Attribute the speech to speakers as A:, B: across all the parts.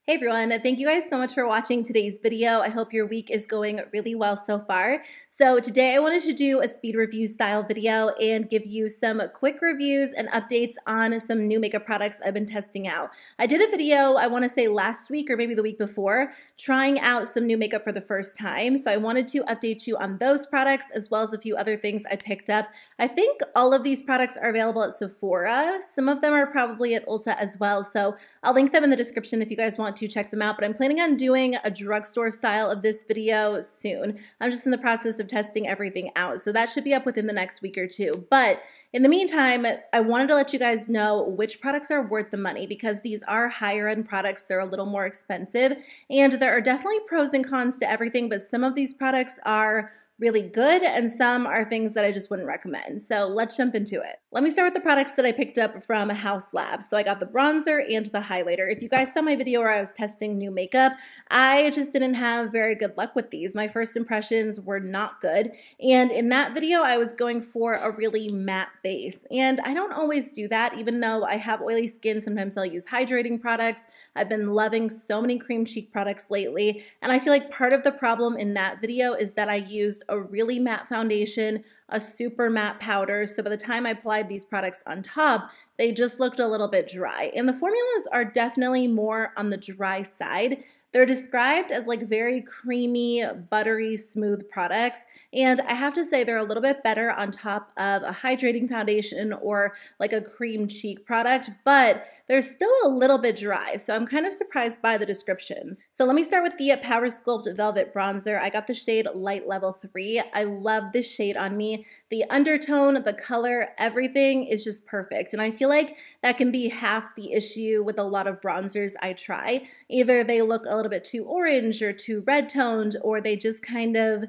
A: Hey everyone, thank you guys so much for watching today's video. I hope your week is going really well so far. So today I wanted to do a speed review style video and give you some quick reviews and updates on some new makeup products I've been testing out. I did a video, I want to say last week or maybe the week before, trying out some new makeup for the first time. So I wanted to update you on those products as well as a few other things I picked up. I think all of these products are available at Sephora. Some of them are probably at Ulta as well. So I'll link them in the description if you guys want to check them out, but I'm planning on doing a drugstore style of this video soon. I'm just in the process of testing everything out, so that should be up within the next week or two. But in the meantime, I wanted to let you guys know which products are worth the money because these are higher end products. They're a little more expensive, and there are definitely pros and cons to everything, but some of these products are really good and some are things that I just wouldn't recommend. So let's jump into it. Let me start with the products that I picked up from Haus Labs. So I got the bronzer and the highlighter. If you guys saw my video where I was testing new makeup, I just didn't have very good luck with these. My first impressions were not good. And in that video, I was going for a really matte base. And I don't always do that, even though I have oily skin. Sometimes I'll use hydrating products. I've been loving so many cream cheek products lately. And I feel like part of the problem in that video is that I used a really matte foundation, a super matte powder. So by the time I applied these products on top, they just looked a little bit dry. And the formulas are definitely more on the dry side. They're described as like very creamy, buttery, smooth products. And I have to say they're a little bit better on top of a hydrating foundation or like a cream cheek product, but they're still a little bit dry. So I'm kind of surprised by the descriptions. So let me start with the Power Sculpt Velvet Bronzer. I got the shade Light Level 3. I love this shade on me. The undertone, the color, everything is just perfect. And I feel like that can be half the issue with a lot of bronzers I try. Either they look a little bit too orange or too red toned, or they just kind of,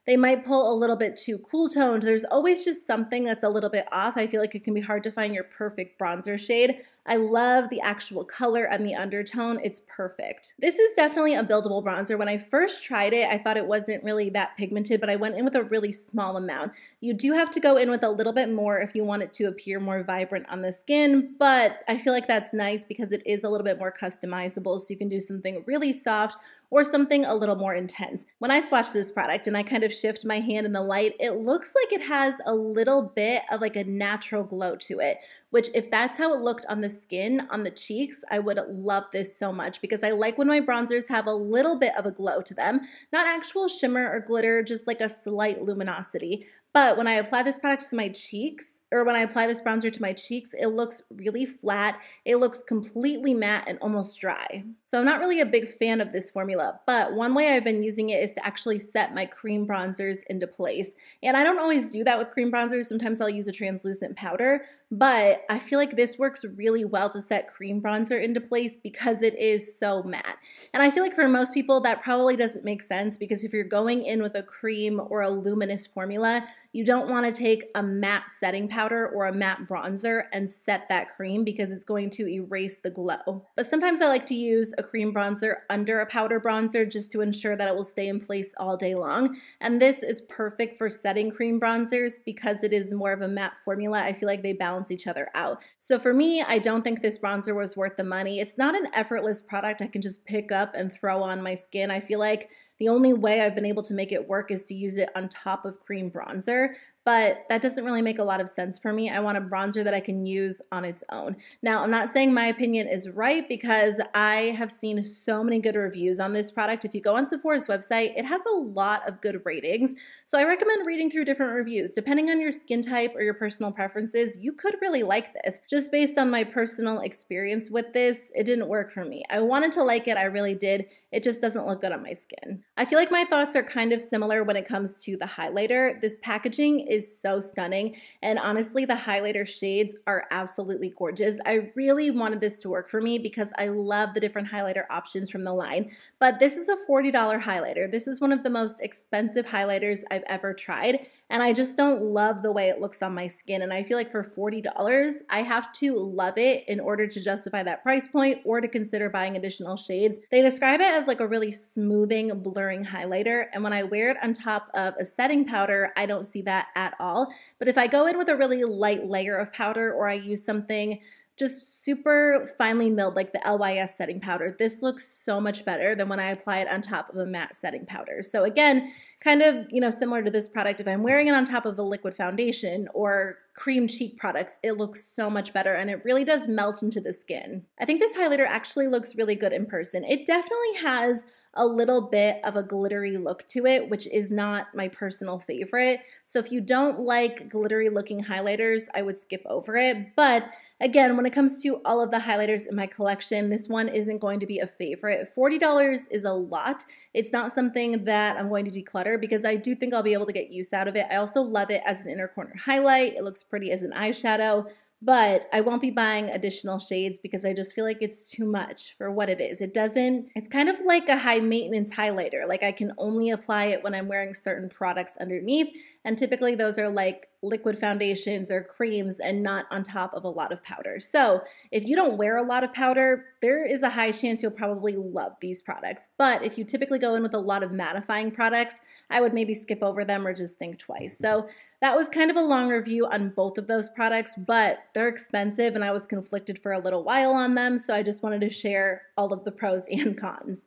A: they might pull a little bit too cool toned. There's always just something that's a little bit off. I feel like it can be hard to find your perfect bronzer shade. I love the actual color and the undertone. It's perfect. This is definitely a buildable bronzer. When I first tried it, I thought it wasn't really that pigmented, but I went in with a really small amount. You do have to go in with a little bit more if you want it to appear more vibrant on the skin, but I feel like that's nice because it is a little bit more customizable, so you can do something really soft or something a little more intense. When I swatched this product and I kind of shift my hand in the light, it looks like it has a little bit of like a natural glow to it, which if that's how it looked on the skin, on the cheeks, I would love this so much because I like when my bronzers have a little bit of a glow to them, not actual shimmer or glitter, just like a slight luminosity. But when I apply this product to my cheeks, or when I apply this bronzer to my cheeks, it looks really flat. It looks completely matte and almost dry. So I'm not really a big fan of this formula, but one way I've been using it is to actually set my cream bronzers into place. And I don't always do that with cream bronzers. Sometimes I'll use a translucent powder, but I feel like this works really well to set cream bronzer into place because it is so matte. And I feel like for most people that probably doesn't make sense because if you're going in with a cream or a luminous formula, you don't want to take a matte setting powder or a matte bronzer and set that cream because it's going to erase the glow. But sometimes I like to use a cream bronzer under a powder bronzer just to ensure that it will stay in place all day long. And this is perfect for setting cream bronzers because it is more of a matte formula. I feel like they balance each other out. So for me, I don't think this bronzer was worth the money. It's not an effortless product I can just pick up and throw on my skin. I feel like the only way I've been able to make it work is to use it on top of cream bronzer, but that doesn't really make a lot of sense for me. I want a bronzer that I can use on its own. Now, I'm not saying my opinion is right because I have seen so many good reviews on this product. If you go on Sephora's website, it has a lot of good ratings. So I recommend reading through different reviews. Depending on your skin type or your personal preferences, you could really like this. Just based on my personal experience with this, it didn't work for me. I wanted to like it, I really did. It just doesn't look good on my skin. I feel like my thoughts are kind of similar when it comes to the highlighter. This packaging is so stunning, and honestly, the highlighter shades are absolutely gorgeous. I really wanted this to work for me because I love the different highlighter options from the line, but this is a $40 highlighter. This is one of the most expensive highlighters I've ever tried, and I just don't love the way it looks on my skin. And I feel like for $40, I have to love it in order to justify that price point or to consider buying additional shades. They describe it as like a really smoothing, blurring highlighter, and when I wear it on top of a setting powder, I don't see that at all. But if I go in with a really light layer of powder or I use something just super finely milled, like the LYS setting powder. This looks so much better than when I apply it on top of a matte setting powder. So again, kind of, similar to this product, if I'm wearing it on top of a liquid foundation or cream cheek products, it looks so much better and it really does melt into the skin. I think this highlighter actually looks really good in person. It definitely has a little bit of a glittery look to it, which is not my personal favorite. So if you don't like glittery looking highlighters, I would skip over it. But again, when it comes to all of the highlighters in my collection, this one isn't going to be a favorite. $40 is a lot. It's not something that I'm going to declutter because I do think I'll be able to get use out of it. I also love it as an inner corner highlight. It looks pretty as an eyeshadow, but I won't be buying additional shades because I just feel like it's too much for what it is. It's kind of like a high maintenance highlighter. Like I can only apply it when I'm wearing certain products underneath. And typically those are like liquid foundations or creams and not on top of a lot of powder. So if you don't wear a lot of powder, there is a high chance you'll probably love these products. But if you typically go in with a lot of mattifying products, I would maybe skip over them or just think twice. So that was kind of a long review on both of those products, but they're expensive and I was conflicted for a little while on them. So I just wanted to share all of the pros and cons.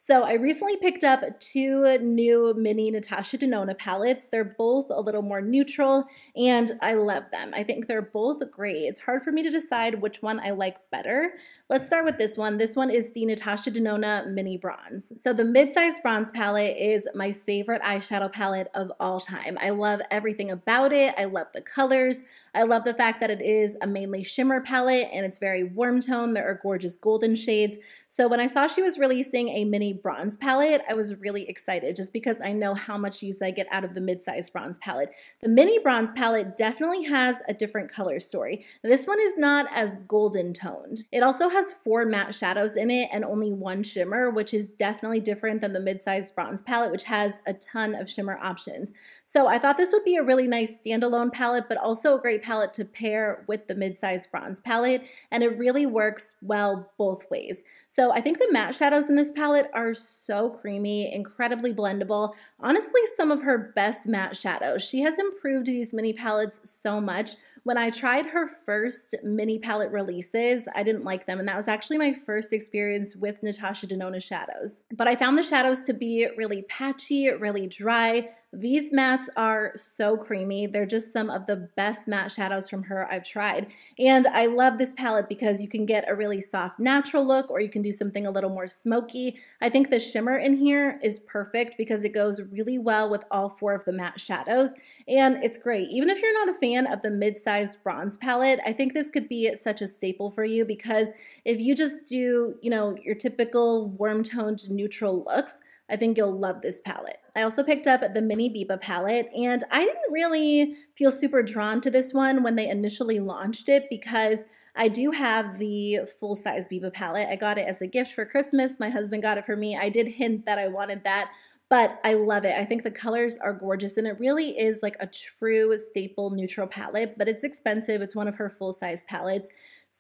A: So I recently picked up 2 new mini Natasha Denona palettes. They're both a little more neutral and I love them. I think they're both great. It's hard for me to decide which one I like better. Let's start with this one. This one is the Natasha Denona Mini Bronze. So the mid-size bronze palette is my favorite eyeshadow palette of all time. I love everything about it. I love the colors. I love the fact that it is a mainly shimmer palette and it's very warm tone. There are gorgeous golden shades. So when I saw she was releasing a mini bronze palette, I was really excited just because I know how much use I get out of the mid-size bronze palette. The mini bronze palette definitely has a different color story. This one is not as golden toned. It also has 4 matte shadows in it and only 1 shimmer, which is definitely different than the mid-size bronze palette, which has a ton of shimmer options. So I thought this would be a really nice standalone palette, but also a great palette to pair with the mid-size bronze palette, and it really works well both ways. So I think the matte shadows in this palette are so creamy, incredibly blendable. Honestly, some of her best matte shadows. She has improved these mini palettes so much. When I tried her first mini palette releases, I didn't like them, and that was actually my first experience with Natasha Denona shadows. But I found the shadows to be really patchy, really dry. These mattes are so creamy. They're just some of the best matte shadows from her I've tried. And I love this palette because you can get a really soft natural look or you can do something a little more smoky. I think the shimmer in here is perfect because it goes really well with all 4 of the matte shadows. And it's great. Even if you're not a fan of the mid-sized bronze palette, I think this could be such a staple for you because if you just do, your typical warm-toned neutral looks, I think you'll love this palette. I also picked up the mini Biba palette and I didn't really feel super drawn to this one when they initially launched it because I do have the full-size Biba palette. I got it as a gift for Christmas. My husband got it for me. I did hint that I wanted that, but I love it. I think the colors are gorgeous and it really is like a true staple neutral palette, but it's expensive. It's one of her full-size palettes.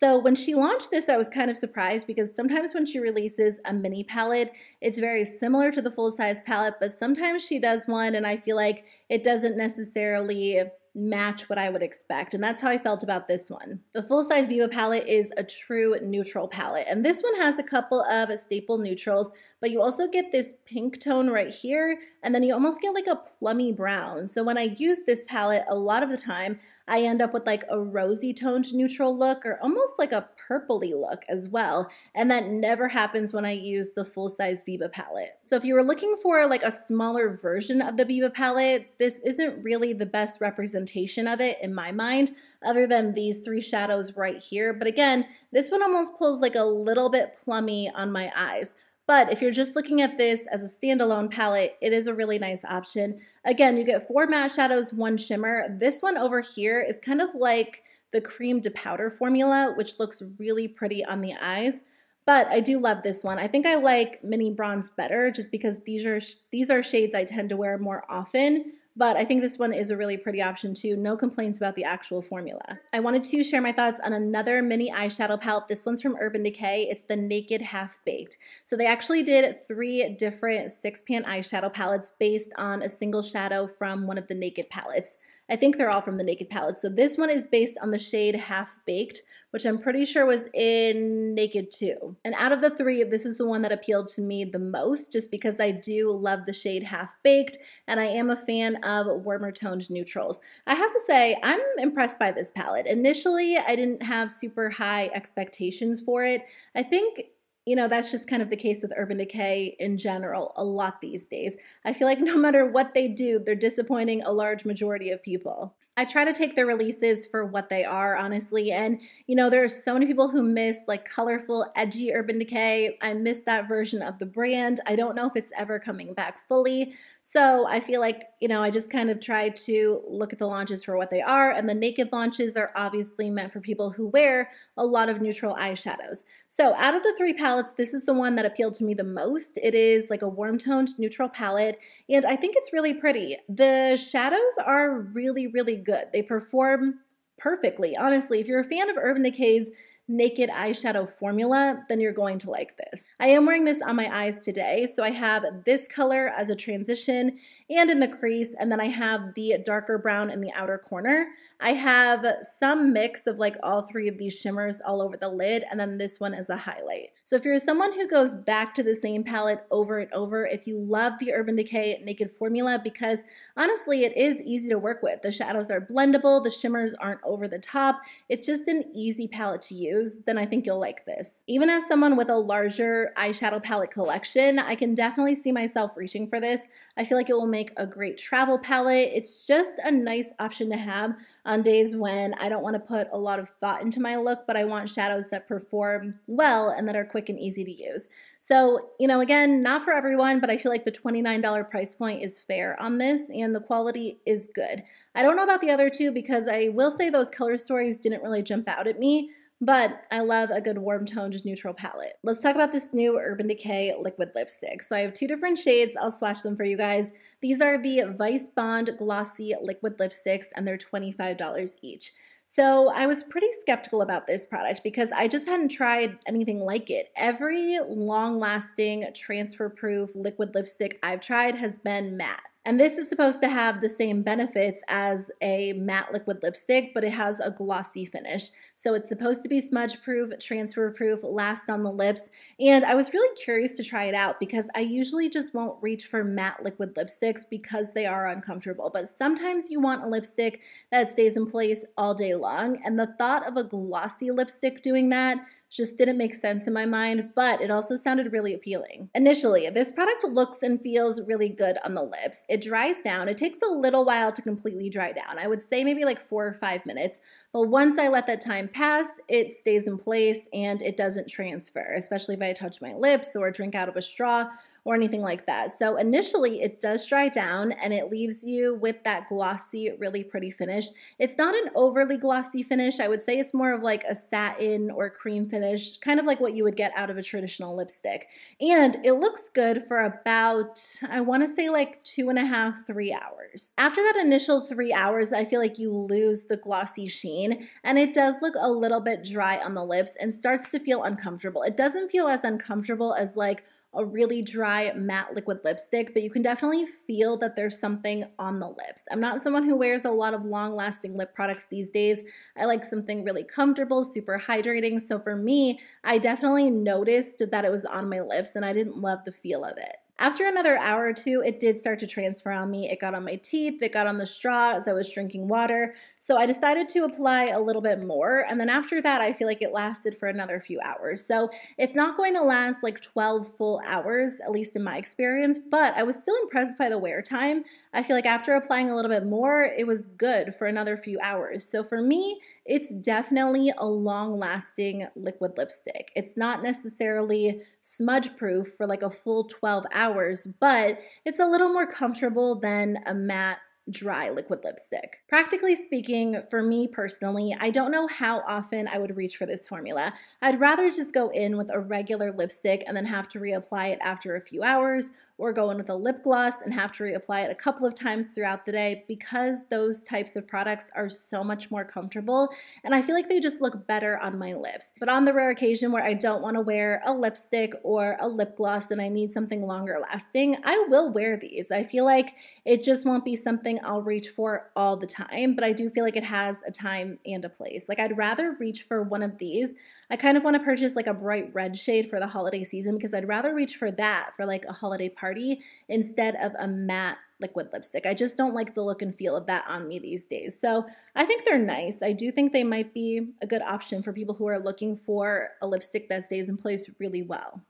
A: So when she launched this, I was kind of surprised because sometimes when she releases a mini palette, it's very similar to the full-size palette, but sometimes she does one and I feel like it doesn't necessarily match what I would expect, and that's how I felt about this one. The full-size Biba palette is a true neutral palette, and this one has a couple of staple neutrals, but you also get this pink tone right here, and then you almost get like a plummy brown. So when I use this palette, a lot of the time, I end up with like a rosy toned neutral look or almost like a purpley look as well. And that never happens when I use the full-size Biba palette. So if you were looking for like a smaller version of the Biba palette, this isn't really the best representation of it in my mind, other than these 3 shadows right here. But again, this one almost pulls like a little bit plummy on my eyes. But if you're just looking at this as a standalone palette, it is a really nice option. Again, you get 4 matte shadows, 1 shimmer. This one over here is kind of like the cream to powder formula, which looks really pretty on the eyes. But I do love this one. I think I like mini bronze better just because these are shades I tend to wear more often. But I think this one is a really pretty option too. No complaints about the actual formula. I wanted to share my thoughts on another mini eyeshadow palette. This one's from Urban Decay. It's the Naked Half Baked. So they actually did 3 different 6-pan eyeshadow palettes based on a single shadow from one of the Naked palettes. I think they're all from the Naked palette. So this one is based on the shade Half Baked, which I'm pretty sure was in Naked 2. And out of the three, this is the one that appealed to me the most, just because I do love the shade Half Baked, and I am a fan of warmer toned neutrals. I have to say, I'm impressed by this palette. Initially, I didn't have super high expectations for it. I think, you know, that's just kind of the case with Urban Decay in general a lot these days. I feel like no matter what they do, they're disappointing a large majority of people. I try to take their releases for what they are, honestly, and you know, there are so many people who miss like colorful, edgy Urban Decay. I miss that version of the brand. I don't know if it's ever coming back fully. So I feel like, you know, I just kind of try to look at the launches for what they are, and the Naked launches are obviously meant for people who wear a lot of neutral eyeshadows. So out of the three palettes, this is the one that appealed to me the most. It is like a warm-toned neutral palette, and I think it's really pretty. The shadows are really, really good. They perform perfectly. Honestly, if you're a fan of Urban Decay's Naked eyeshadow formula, then you're going to like this. I am wearing this on my eyes today, so I have this color as a transition and in the crease, and then I have the darker brown in the outer corner. I have some mix of like all three of these shimmers all over the lid, and then this one is a highlight. So if you're someone who goes back to the same palette over and over, if you love the Urban Decay Naked formula, because honestly, it is easy to work with. The shadows are blendable, the shimmers aren't over the top, it's just an easy palette to use, then I think you'll like this. Even as someone with a larger eyeshadow palette collection, I can definitely see myself reaching for this. I feel like it will make a great travel palette. It's just a nice option to have on days when I don't want to put a lot of thought into my look, but I want shadows that perform well and that are quick and easy to use. So, you know, again, not for everyone, but I feel like the $29 price point is fair on this, and the quality is good. I don't know about the other two because I will say those color stories didn't really jump out at me, but I love a good warm-toned neutral palette. Let's talk about this new Urban Decay liquid lipstick. So I have two different shades. I'll swatch them for you guys. These are the Vice Bond Glossy liquid lipsticks, and they're $25 each. So I was pretty skeptical about this product because I just hadn't tried anything like it. Every long-lasting, transfer-proof liquid lipstick I've tried has been matte. And this is supposed to have the same benefits as a matte liquid lipstick, but it has a glossy finish. So it's supposed to be smudge-proof, transfer-proof, last on the lips. And I was really curious to try it out because I usually just won't reach for matte liquid lipsticks because they are uncomfortable. But sometimes you want a lipstick that stays in place all day long. And the thought of a glossy lipstick doing that just didn't make sense in my mind, but it also sounded really appealing. Initially, this product looks and feels really good on the lips. It dries down. It takes a little while to completely dry down. I would say maybe like 4 or 5 minutes, but once I let that time pass, it stays in place and it doesn't transfer, especially if I touch my lips or drink out of a straw or anything like that. So initially it does dry down and it leaves you with that glossy, really pretty finish. It's not an overly glossy finish. I would say it's more of like a satin or cream finish, kind of like what you would get out of a traditional lipstick. And it looks good for about, I wanna say like 2.5, 3 hours. After that initial 3 hours, I feel like you lose the glossy sheen and it does look a little bit dry on the lips and starts to feel uncomfortable. It doesn't feel as uncomfortable as like a really dry matte liquid lipstick, but you can definitely feel that there's something on the lips. I'm not someone who wears a lot of long-lasting lip products these days. I like something really comfortable, super hydrating. So for me, I definitely noticed that it was on my lips and I didn't love the feel of it. After another hour or two, it did start to transfer on me. It got on my teeth, it got on the straw as I was drinking water. So I decided to apply a little bit more, and then after that, I feel like it lasted for another few hours. So it's not going to last like 12 full hours, at least in my experience, but I was still impressed by the wear time. I feel like after applying a little bit more, it was good for another few hours. So for me, it's definitely a long-lasting liquid lipstick. It's not necessarily smudge-proof for like a full 12 hours, but it's a little more comfortable than a matte dry liquid lipstick. Practically speaking, for me personally, I don't know how often I would reach for this formula. I'd rather just go in with a regular lipstick and then have to reapply it after a few hours, or go in with a lip gloss and have to reapply it a couple of times throughout the day, because those types of products are so much more comfortable and I feel like they just look better on my lips. But on the rare occasion where I don't want to wear a lipstick or a lip gloss and I need something longer lasting, I will wear these. I feel like it just won't be something I'll reach for all the time, but I do feel like it has a time and a place. Like, I'd rather reach for one of these. I kind of want to purchase like a bright red shade for the holiday season because I'd rather reach for that for like a holiday party instead of a matte liquid lipstick. I just don't like the look and feel of that on me these days. So I think they're nice. I do think they might be a good option for people who are looking for a lipstick that stays in place really well.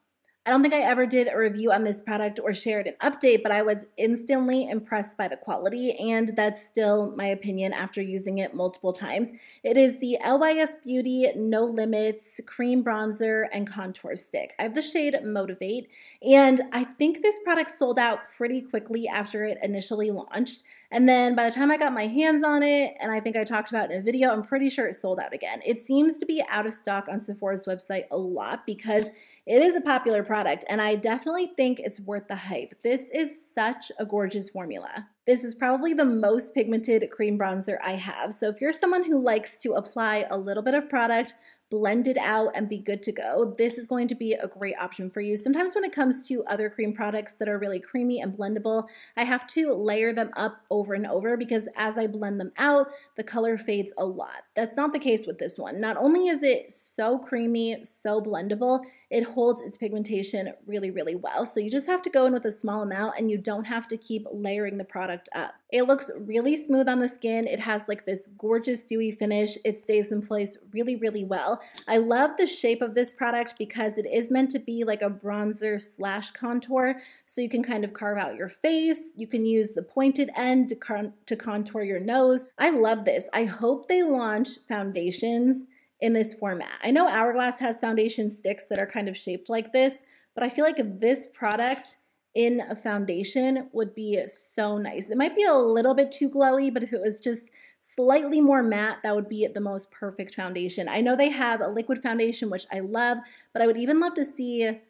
A: I don't think I ever did a review on this product or shared an update, but I was instantly impressed by the quality, and that's still my opinion after using it multiple times. It is the LYS Beauty No Limits Cream Bronzer and Contour Stick. I have the shade Motivate, and I think this product sold out pretty quickly after it initially launched. And then by the time I got my hands on it, and I think I talked about it in a video, I'm pretty sure it sold out again. It seems to be out of stock on Sephora's website a lot because it is a popular product, and I definitely think it's worth the hype. This is such a gorgeous formula. This is probably the most pigmented cream bronzer I have. So if you're someone who likes to apply a little bit of product, blend it out, and be good to go, this is going to be a great option for you. Sometimes when it comes to other cream products that are really creamy and blendable, I have to layer them up over and over because as I blend them out, the color fades a lot. That's not the case with this one. Not only is it so creamy, so blendable, it holds its pigmentation really, really well. So you just have to go in with a small amount and you don't have to keep layering the product up. It looks really smooth on the skin. It has like this gorgeous dewy finish. It stays in place really, really well. I love the shape of this product because it is meant to be like a bronzer slash contour. So you can kind of carve out your face. You can use the pointed end to contour your nose. I love this. I hope they launch foundations in this format. I know Hourglass has foundation sticks that are kind of shaped like this, but I feel like this product in a foundation would be so nice. It might be a little bit too glowy, but if it was just slightly more matte, that would be the most perfect foundation. I know they have a liquid foundation, which I love, but I would even love to see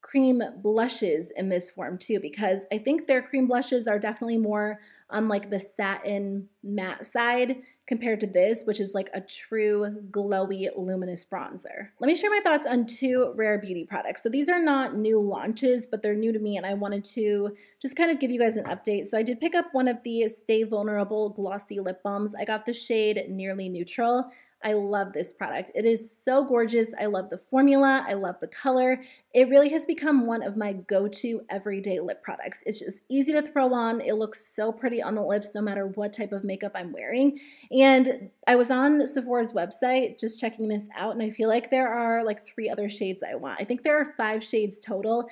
A: cream blushes in this form too, because I think their cream blushes are definitely more on like the satin matte side compared to this, which is like a true glowy luminous bronzer. Let me share my thoughts on two Rare Beauty products. So these are not new launches, but they're new to me and I wanted to just kind of give you guys an update. So I did pick up one of the Stay Vulnerable Glossy Lip Balms. I got the shade Nearly Neutral. I love this product. It is so gorgeous. I love the formula. I love the color. It really has become one of my go-to everyday lip products. It's just easy to throw on. It looks so pretty on the lips no matter what type of makeup I'm wearing. And I was on Sephora's website just checking this out, and I feel like there are like 3 other shades I want. I think there are 5 shades total.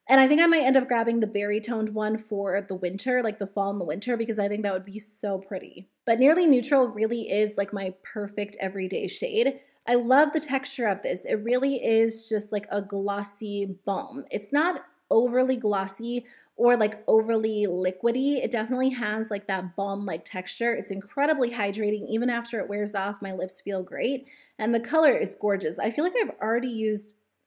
A: And I think I might end up grabbing the berry toned one for the winter, like the fall and the winter, because I think that would be so pretty. But Nearly Neutral really is like my perfect everyday shade. I love the texture of this. It really is just like a glossy balm. It's not overly glossy or like overly liquidy. It definitely has like that balm-like texture. It's incredibly hydrating. Even after it wears off, my lips feel great. And the color is gorgeous. I feel like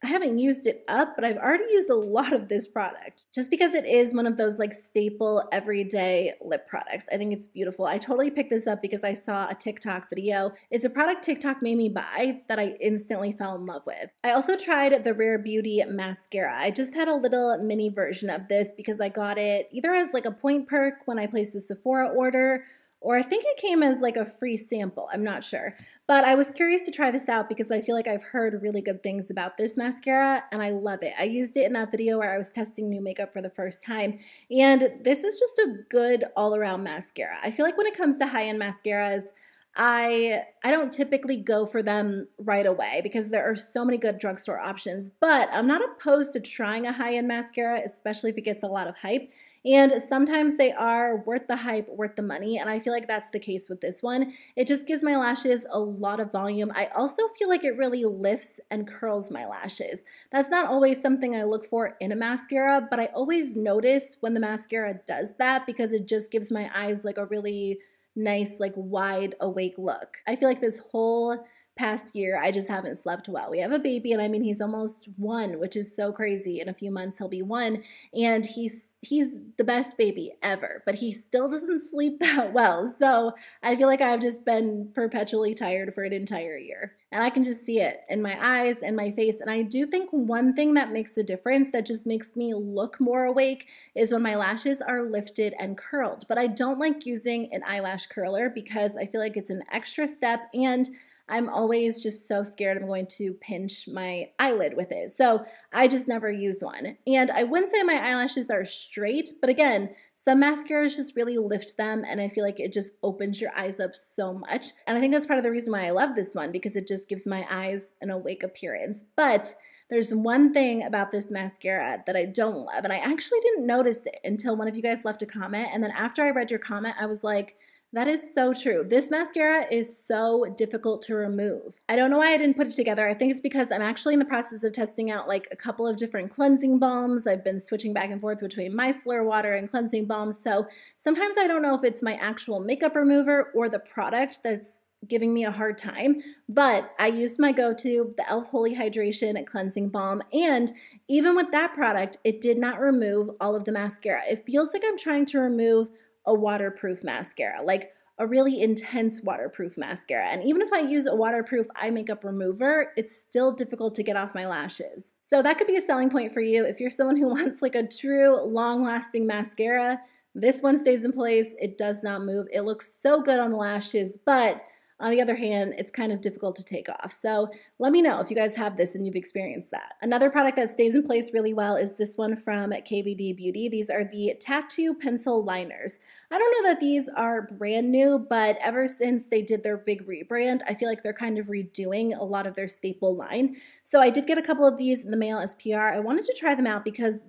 A: I haven't used it up, but I've already used a lot of this product just because it is one of those like staple everyday lip products. I think it's beautiful. I totally picked this up because I saw a TikTok video. It's a product TikTok made me buy that I instantly fell in love with. I also tried the Rare Beauty mascara. I just had a little mini version of this because I got it either as like a point perk when I placed a Sephora order, or I think it came as like a free sample. I'm not sure. But I was curious to try this out because I feel like I've heard really good things about this mascara and I love it. I used it in that video where I was testing new makeup for the first time. And this is just a good all-around mascara. I feel like when it comes to high-end mascaras, I don't typically go for them right away because there are so many good drugstore options. But I'm not opposed to trying a high-end mascara, especially if it gets a lot of hype. And sometimes they are worth the hype, worth the money, and I feel like that's the case with this one. It just gives my lashes a lot of volume. I also feel like it really lifts and curls my lashes. That's not always something I look for in a mascara, but I always notice when the mascara does that because it just gives my eyes like a really nice, like wide awake look. I feel like this whole past year, I just haven't slept well. We have a baby, and I mean, he's almost 1, which is so crazy. In a few months, he'll be 1, and he he's the best baby ever, but he still doesn't sleep that well. So I feel like I've just been perpetually tired for an entire year. And I can just see it in my eyes and my face. And I do think one thing that makes the difference, that just makes me look more awake, is when my lashes are lifted and curled. But I don't like using an eyelash curler because I feel like it's an extra step, and I'm always just so scared I'm going to pinch my eyelid with it. So I just never use one. And I wouldn't say my eyelashes are straight, but again, some mascaras just really lift them, and I feel like it just opens your eyes up so much. And I think that's part of the reason why I love this one, because it just gives my eyes an awake appearance. But there's one thing about this mascara that I don't love, and I actually didn't notice it until one of you guys left a comment, and then after I read your comment, I was like, that is so true. This mascara is so difficult to remove. I don't know why I didn't put it together. I think it's because I'm actually in the process of testing out like a couple of different cleansing balms. I've been switching back and forth between micellar water and cleansing balms. So sometimes I don't know if it's my actual makeup remover or the product that's giving me a hard time. But I used my go-to, the e.l.f. Holy Hydration Cleansing Balm. And even with that product, it did not remove all of the mascara. It feels like I'm trying to remove a waterproof mascara, like a really intense waterproof mascara. And even if I use a waterproof eye makeup remover, it's still difficult to get off my lashes. So that could be a selling point for you. If you're someone who wants like a true long-lasting mascara, this one stays in place. It does not move. It looks so good on the lashes, but on the other hand, it's kind of difficult to take off. So let me know if you guys have this and you've experienced that. Another product that stays in place really well is this one from KVD Beauty. These are the Tattoo Pencil Liners. I don't know that these are brand new, but ever since they did their big rebrand, I feel like they're kind of redoing a lot of their staple line. So I did get a couple of these in the mail as PR. I wanted to try them out because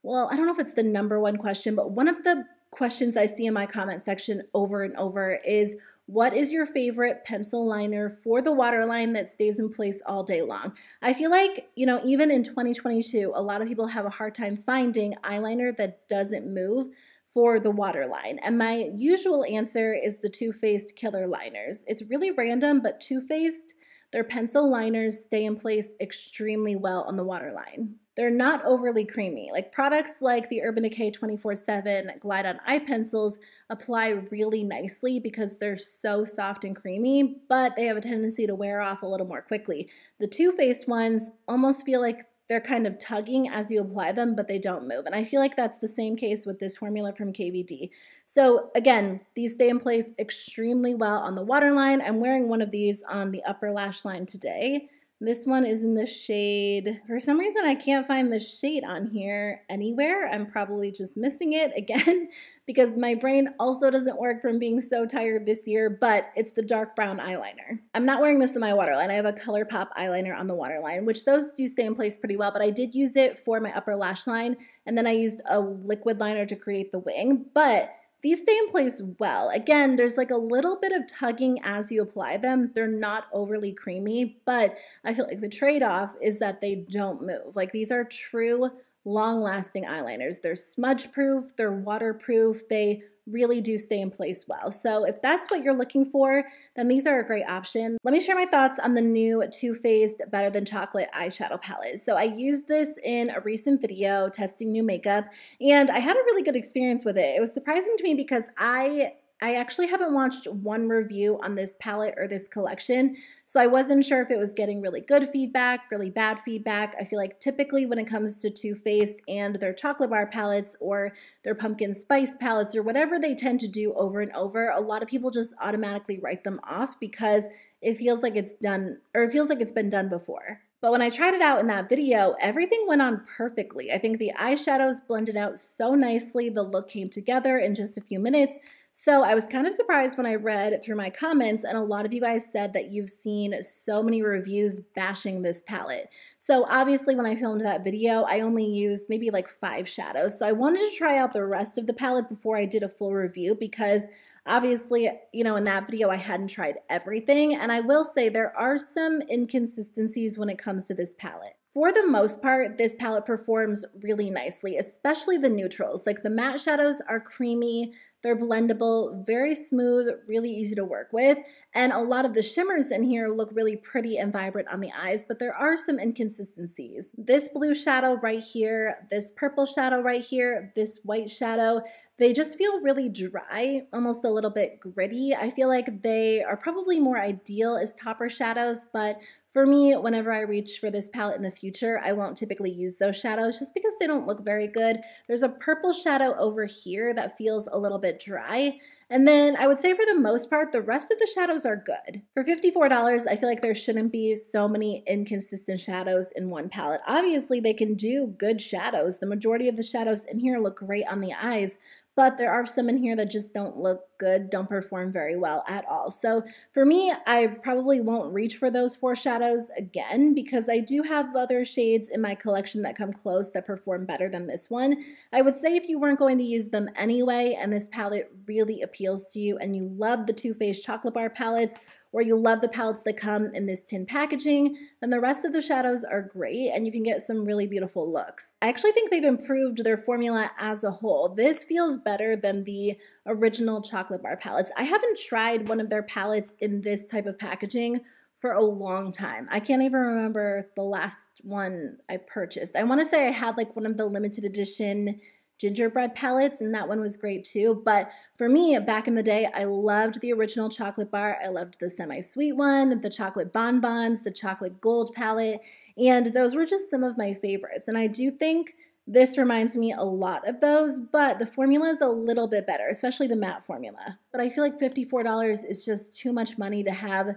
A: well, I don't know if it's the number one question, but one of the questions I see in my comment section over and over is, what is your favorite pencil liner for the waterline that stays in place all day long? I feel like, even in 2022, a lot of people have a hard time finding eyeliner that doesn't move for the waterline. And my usual answer is the Too Faced Killer Liners. It's really random, but Too Faced, their pencil liners stay in place extremely well on the waterline. They're not overly creamy. Like products like the Urban Decay 24/7 Glide On Eye Pencils apply really nicely because they're so soft and creamy, but they have a tendency to wear off a little more quickly. The Too Faced ones almost feel like they're kind of tugging as you apply them, but they don't move. And I feel like that's the same case with this formula from KVD. So again, these stay in place extremely well on the waterline. I'm wearing one of these on the upper lash line today. This one is in the shade, for some reason I can't find the shade on here anywhere. I'm probably just missing it again because my brain also doesn't work from being so tired this year, but it's the dark brown eyeliner. I'm not wearing this in my waterline. I have a ColourPop eyeliner on the waterline, which those do stay in place pretty well, but I did use it for my upper lash line, and then I used a liquid liner to create the wing, but these stay in place well. Again, there's like a little bit of tugging as you apply them. They're not overly creamy, but I feel like the trade-off is that they don't move. Like these are true long-lasting eyeliners. They're smudge-proof, they're waterproof, they really do stay in place well. So if that's what you're looking for, then these are a great option. Let me share my thoughts on the new Too Faced Better Than Chocolate eyeshadow palette. So I used this in a recent video testing new makeup, and I had a really good experience with it. It was surprising to me because I actually haven't watched one review on this palette or this collection, so I wasn't sure if it was getting really good feedback, really bad feedback. I feel like typically when it comes to Too Faced and their chocolate bar palettes or their pumpkin spice palettes or whatever they tend to do over and over, a lot of people just automatically write them off because it feels like it's done, or it feels like it's been done before. But when I tried it out in that video, everything went on perfectly. I think the eyeshadows blended out so nicely. The look came together in just a few minutes. So I was kind of surprised when I read through my comments, and a lot of you guys said that you've seen so many reviews bashing this palette. So obviously when I filmed that video, I only used maybe like 5 shadows. So I wanted to try out the rest of the palette before I did a full review because obviously, in that video I hadn't tried everything. And I will say there are some inconsistencies when it comes to this palette. For the most part, this palette performs really nicely, especially the neutrals. Like the matte shadows are creamy. They're blendable, very smooth, really easy to work with, and a lot of the shimmers in here look really pretty and vibrant on the eyes, but there are some inconsistencies. This blue shadow right here, this purple shadow right here, this white shadow, they just feel really dry, almost a little bit gritty. I feel like they are probably more ideal as topper shadows, but for me, whenever I reach for this palette in the future, I won't typically use those shadows just because they don't look very good. There's a purple shadow over here that feels a little bit dry. And then I would say for the most part, the rest of the shadows are good. For $54, I feel like there shouldn't be so many inconsistent shadows in one palette. Obviously, they can do good shadows. The majority of the shadows in here look great on the eyes, but there are some in here that just don't look good, don't perform very well at all. So for me, I probably won't reach for those 4 shadows again because I do have other shades in my collection that come close that perform better than this one. I would say if you weren't going to use them anyway and this palette really appeals to you and you love the Too Faced chocolate bar palettes, or you love the palettes that come in this tin packaging, then the rest of the shadows are great and you can get some really beautiful looks. I actually think they've improved their formula as a whole. This feels better than the original chocolate bar palettes. I haven't tried one of their palettes in this type of packaging for a long time. I can't even remember the last one I purchased. I want to say I had like one of the limited edition gingerbread palettes, and that one was great too. But for me, back in the day, I loved the original chocolate bar. I loved the semi-sweet one, the chocolate bonbons, the chocolate gold palette, and those were just some of my favorites. And I do think this reminds me a lot of those, but the formula is a little bit better, especially the matte formula. But I feel like $54 is just too much money to have,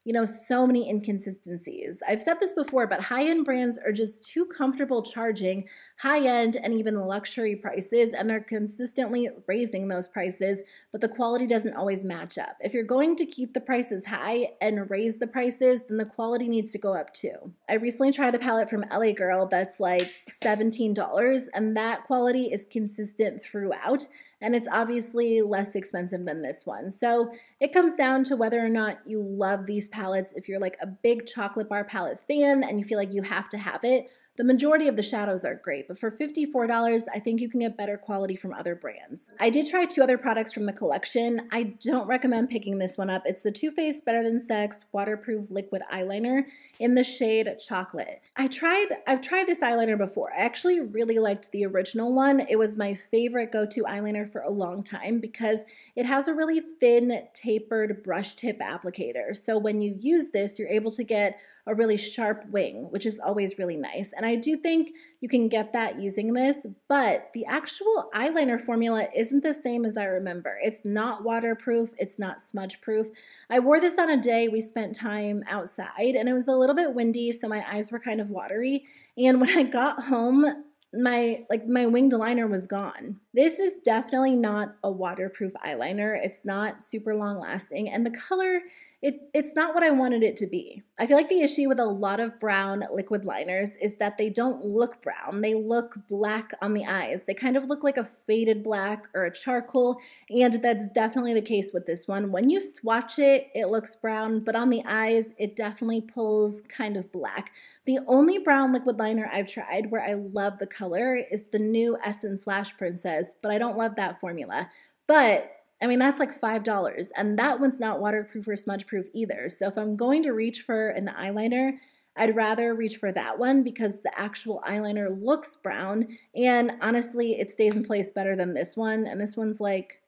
A: you know, so many inconsistencies. I've said this before, but high-end brands are just too comfortable charging high-end and even luxury prices, and they're consistently raising those prices, but the quality doesn't always match up. If you're going to keep the prices high and raise the prices, then the quality needs to go up too. I recently tried a palette from LA Girl that's like $17, and that quality is consistent throughout, and it's obviously less expensive than this one. So it comes down to whether or not you love these palettes. If you're like a big chocolate bar palette fan and you feel like you have to have it, the majority of the shadows are great, but for $54, I think you can get better quality from other brands. I did try 2 other products from the collection. I don't recommend picking this one up. It's the Too Faced Better Than Sex Waterproof Liquid Eyeliner in the shade Chocolate. I've tried this eyeliner before. I actually really liked the original one. It was my favorite go-to eyeliner for a long time because it has a really thin, tapered brush tip applicator. So when you use this, you're able to get a really sharp wing, which is always really nice. And I do think you can get that using this, but the actual eyeliner formula isn't the same as I remember. It's not waterproof, it's not smudge proof. I wore this on a day we spent time outside and it was a little bit windy, so my eyes were kind of watery. And when I got home, my winged liner was gone. This is definitely not a waterproof eyeliner. It's not super long lasting, and the color, it's not what I wanted it to be. I feel like the issue with a lot of brown liquid liners is that they don't look brown. They look black on the eyes. They kind of look like a faded black or a charcoal, and that's definitely the case with this one. When you swatch it, it looks brown, but on the eyes, it definitely pulls kind of black. The only brown liquid liner I've tried where I love the color is the new Essence Lash Princess, but I don't love that formula. But I mean, that's like $5, and that one's not waterproof or smudge proof either. So if I'm going to reach for an eyeliner, I'd rather reach for that one because the actual eyeliner looks brown, and honestly, it stays in place better than this one, and this one's like,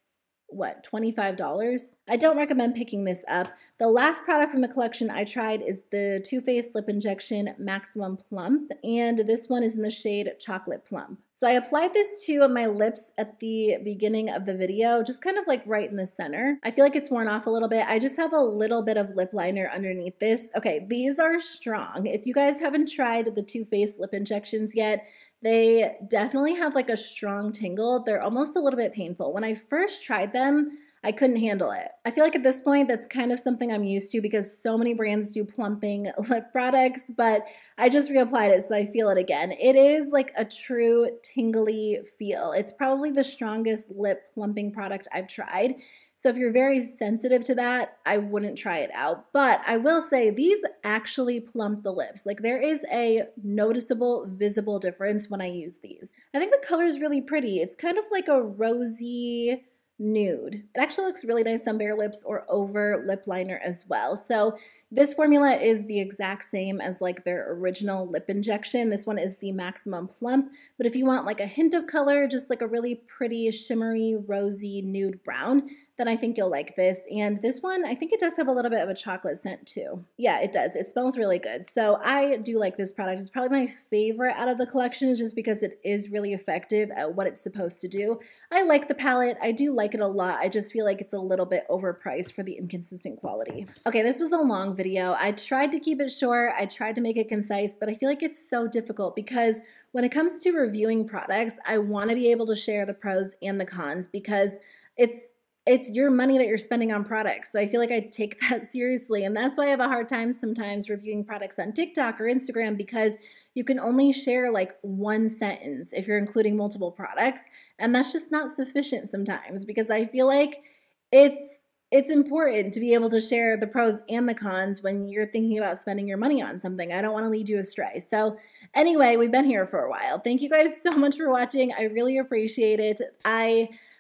A: what, $25? I don't recommend picking this up. The last product from the collection I tried is the Too Faced Lip Injection Maximum Plump, and this one is in the shade Chocolate Plump. So I applied this to my lips at the beginning of the video, just kind of like right in the center. I feel like it's worn off a little bit. I just have a little bit of lip liner underneath this. Okay, these are strong. If you guys haven't tried the Too Faced lip injections yet, they definitely have like a strong tingle. They're almost a little bit painful. When I first tried them, I couldn't handle it. I feel like at this point, that's kind of something I'm used to because so many brands do plumping lip products, but I just reapplied it so I feel it again. It is like a true tingly feel. It's probably the strongest lip plumping product I've tried. So if you're very sensitive to that, I wouldn't try it out. But I will say these actually plump the lips. Like there is a noticeable, visible difference when I use these. I think the color is really pretty. It's kind of like a rosy nude. It actually looks really nice on bare lips or over lip liner as well. So this formula is the exact same as like their original lip injection. This one is the Maximum Plump, but if you want like a hint of color, just like a really pretty shimmery rosy nude brown, then I think you'll like this. And this one, I think it does have a little bit of a chocolate scent too. Yeah, it does. It smells really good. So I do like this product. It's probably my favorite out of the collection just because it is really effective at what it's supposed to do. I like the palette. I do like it a lot. I just feel like it's a little bit overpriced for the inconsistent quality. Okay, this was a long video. I tried to keep it short. I tried to make it concise, but I feel like it's so difficult because when it comes to reviewing products, I want to be able to share the pros and the cons because it's your money that you're spending on products. So I feel like I take that seriously. And that's why I have a hard time sometimes reviewing products on TikTok or Instagram because you can only share like one sentence if you're including multiple products. And that's just not sufficient sometimes because I feel like it's important to be able to share the pros and the cons when you're thinking about spending your money on something. I don't want to lead you astray. So anyway, we've been here for a while. Thank you guys so much for watching. I really appreciate it.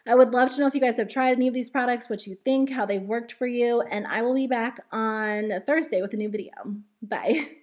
A: I would love to know if you guys have tried any of these products, what you think, how they've worked for you, and I will be back on Thursday with a new video. Bye.